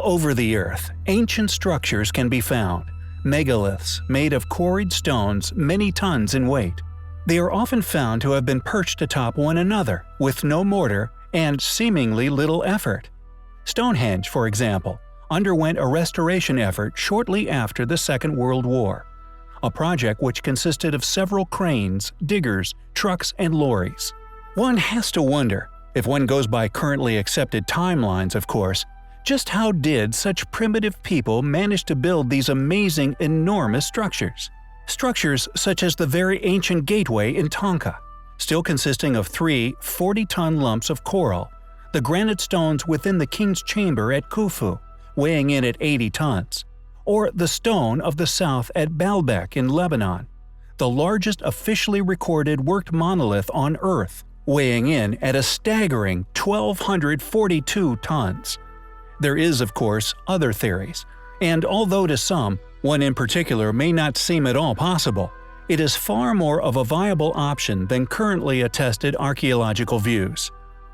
over the Earth, ancient structures can be found. Megaliths made of quarried stones many tons in weight. They are often found to have been perched atop one another, with no mortar and seemingly little effort. Stonehenge, for example, underwent a restoration effort shortly after the Second World War, a project which consisted of several cranes, diggers, trucks, and lorries. One has to wonder, if one goes by currently accepted timelines of course, just how did such primitive people manage to build these amazing, enormous structures? Structures such as the very ancient gateway in Tonka, still consisting of 3 40-ton lumps of coral, the granite stones within the King's Chamber at Khufu, weighing in at 80 tons, or the Stone of the South at Baalbek in Lebanon, the largest officially recorded worked monolith on Earth, weighing in at a staggering 1,242 tons. There is, of course, other theories, and although to some, one in particular may not seem at all possible, it is far more of a viable option than currently attested archaeological views.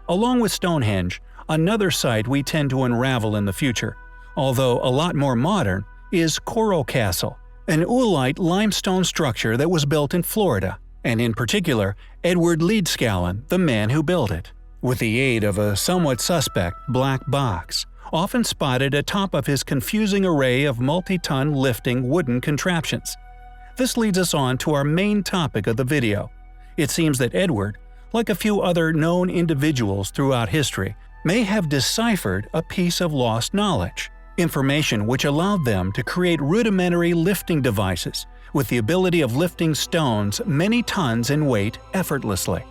Along with Stonehenge, another site we tend to unravel in the future, although a lot more modern, is Coral Castle, an oolite limestone structure that was built in Florida, and in particular, Edward Leedskallen, the man who built it, with the aid of a somewhat suspect black box, often spotted atop of his confusing array of multi-ton lifting wooden contraptions. This leads us on to our main topic of the video. It seems that Edward, like a few other known individuals throughout history, may have deciphered a piece of lost knowledge, information which allowed them to create rudimentary lifting devices with the ability of lifting stones many tons in weight effortlessly.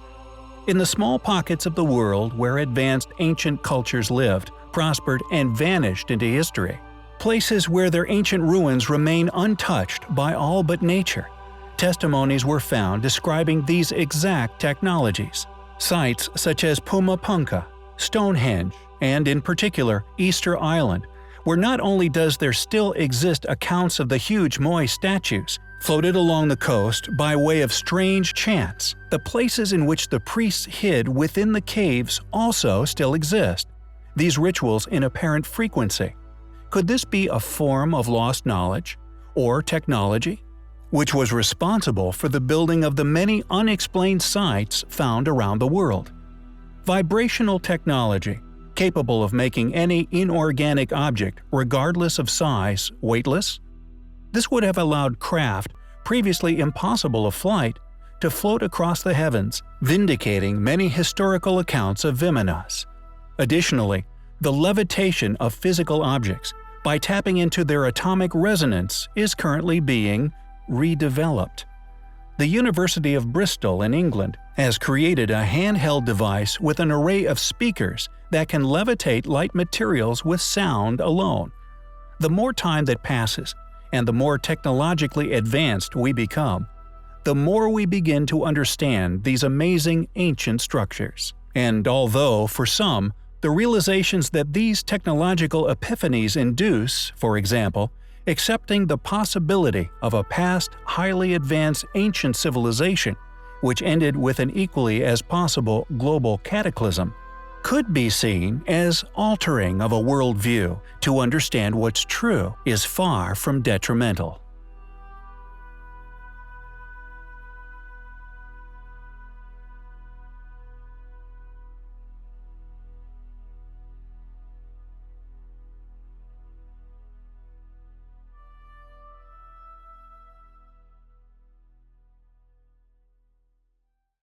In the small pockets of the world where advanced ancient cultures lived, prospered, and vanished into history, places where their ancient ruins remain untouched by all but nature, testimonies were found describing these exact technologies. Sites such as Pumapunka, Stonehenge, and in particular Easter Island, where not only does there still exist accounts of the huge Moai statues floated along the coast by way of strange chants, the places in which the priests hid within the caves also still exist, these rituals in apparent frequency. Could this be a form of lost knowledge, or technology, which was responsible for the building of the many unexplained sites found around the world? Vibrational technology, capable of making any inorganic object, regardless of size, weightless? This would have allowed craft, previously impossible of flight, to float across the heavens, vindicating many historical accounts of Vimanas. Additionally, the levitation of physical objects, by tapping into their atomic resonance, is currently being redeveloped. The University of Bristol in England has created a handheld device with an array of speakers that can levitate light materials with sound alone. The more time that passes, and the more technologically advanced we become, the more we begin to understand these amazing ancient structures. And although, for some, the realizations that these technological epiphanies induce, for example, accepting the possibility of a past highly advanced ancient civilization, which ended with an equally as possible global cataclysm, could be seen as altering of a worldview to understand what's true is far from detrimental.